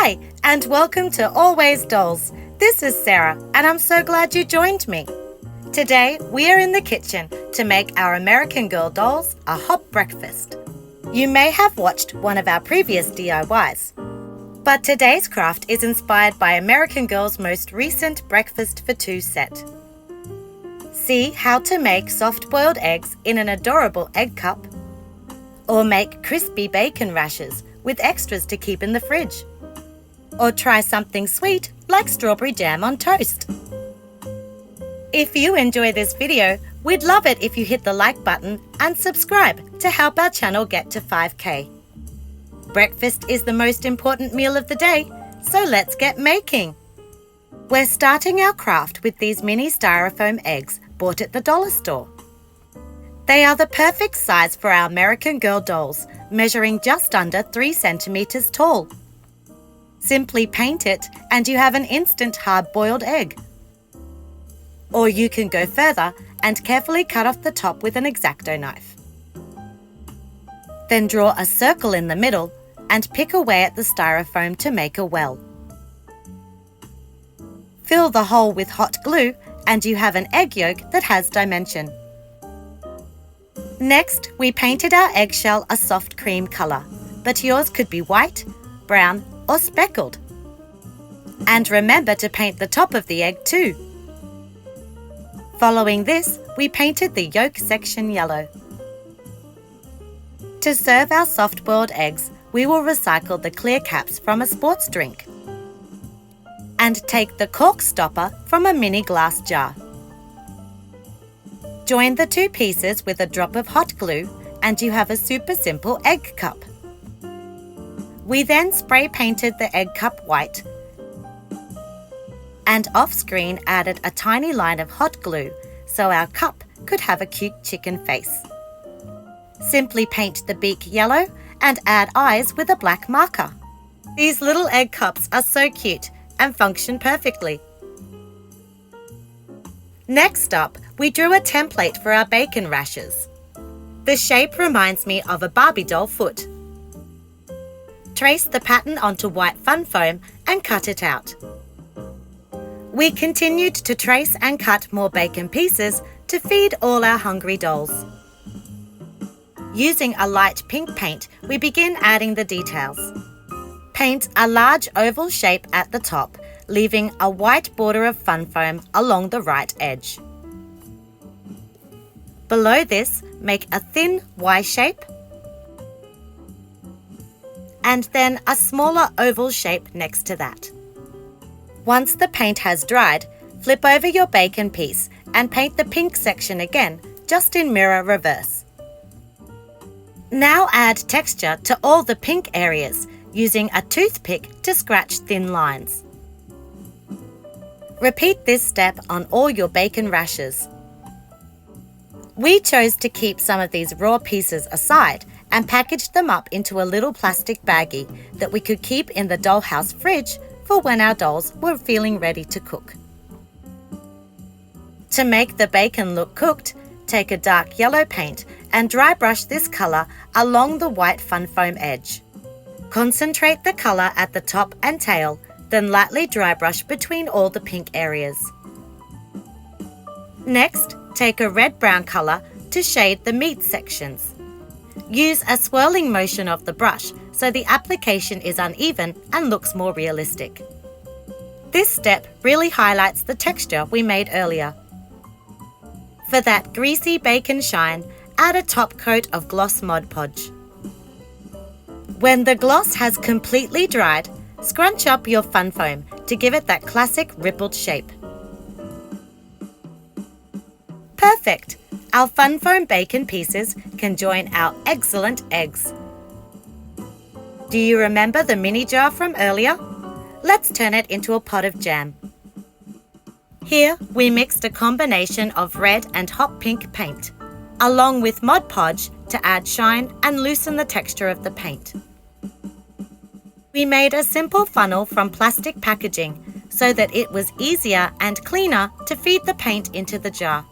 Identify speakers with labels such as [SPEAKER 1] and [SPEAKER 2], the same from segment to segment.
[SPEAKER 1] Hi, and welcome to Always Dolls. This is Sarah, and I'm so glad you joined me. Today, we are in the kitchen to make our American Girl dolls a hot breakfast. You may have watched one of our previous DIYs, but today's craft is inspired by American Girl's most recent breakfast for two set. See how to make soft-boiled eggs in an adorable egg cup, or make crispy bacon rashers with extras to keep in the fridge. Or try something sweet like strawberry jam on toast. If you enjoy this video, we'd love it if you hit the like button and subscribe to help our channel get to 5K. Breakfast is the most important meal of the day, so let's get making. We're starting our craft with these mini styrofoam eggs bought at the dollar store. They are the perfect size for our American Girl dolls, measuring just under 3 centimeters tall. Simply paint it and you have an instant hard-boiled egg. Or you can go further and carefully cut off the top with an X-Acto knife. Then draw a circle in the middle and pick away at the styrofoam to make a well. Fill the hole with hot glue and you have an egg yolk that has dimension. Next, we painted our eggshell a soft cream colour, but yours could be white, brown, or speckled. And remember to paint the top of the egg too. Following this, we painted the yolk section yellow. To serve our soft-boiled eggs, we will recycle the clear caps from a sports drink and take the cork stopper from a mini glass jar. Join the two pieces with a drop of hot glue and you have a super simple egg cup. We then spray painted the egg cup white and off-screen added a tiny line of hot glue so our cup could have a cute chicken face. Simply paint the beak yellow and add eyes with a black marker. These little egg cups are so cute and function perfectly. Next up, we drew a template for our bacon rashers. The shape reminds me of a Barbie doll foot. Trace the pattern onto white fun foam and cut it out. We continued to trace and cut more bacon pieces to feed all our hungry dolls. Using a light pink paint, we begin adding the details. Paint a large oval shape at the top, leaving a white border of fun foam along the right edge. Below this, make a thin Y shape and then a smaller oval shape next to that. Once the paint has dried, flip over your bacon piece and paint the pink section again, just in mirror reverse. Now add texture to all the pink areas, using a toothpick to scratch thin lines. Repeat this step on all your bacon rashers. We chose to keep some of these raw pieces aside and packaged them up into a little plastic baggie that we could keep in the dollhouse fridge for when our dolls were feeling ready to cook. To make the bacon look cooked, take a dark yellow paint and dry brush this colour along the white fun foam edge. Concentrate the colour at the top and tail, then lightly dry brush between all the pink areas. Next, take a red-brown colour to shade the meat sections. Use a swirling motion of the brush so the application is uneven and looks more realistic. This step really highlights the texture we made earlier. For that greasy bacon shine, add a top coat of gloss Mod Podge. When the gloss has completely dried, scrunch up your fun foam to give it that classic rippled shape. Perfect! Our fun foam bacon pieces can join our excellent eggs. Do you remember the mini jar from earlier? Let's turn it into a pot of jam. Here, we mixed a combination of red and hot pink paint, along with Mod Podge to add shine and loosen the texture of the paint. We made a simple funnel from plastic packaging so that it was easier and cleaner to feed the paint into the jar.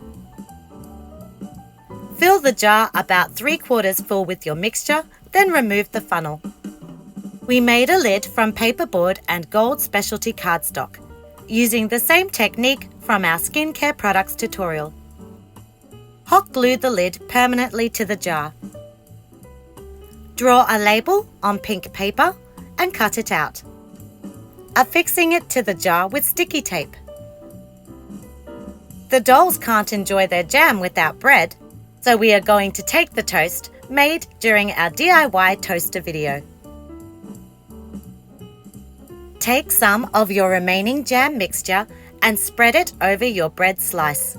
[SPEAKER 1] Fill the jar about 3/4 full with your mixture, then remove the funnel. We made a lid from paperboard and gold specialty cardstock, using the same technique from our skincare products tutorial. Hot glue the lid permanently to the jar. Draw a label on pink paper and cut it out, affixing it to the jar with sticky tape. The dolls can't enjoy their jam without bread, so we are going to take the toast made during our DIY toaster video. Take some of your remaining jam mixture and spread it over your bread slice.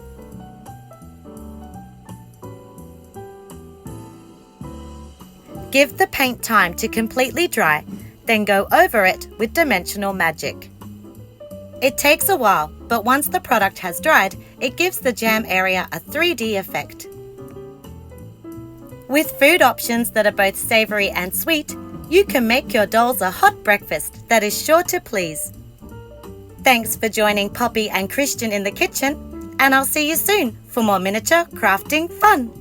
[SPEAKER 1] Give the paint time to completely dry, then go over it with Dimensional Magic. It takes a while, but once the product has dried, it gives the jam area a 3D effect. With food options that are both savoury and sweet, you can make your dolls a hot breakfast that is sure to please. Thanks for joining Poppy and Christian in the kitchen, and I'll see you soon for more miniature crafting fun.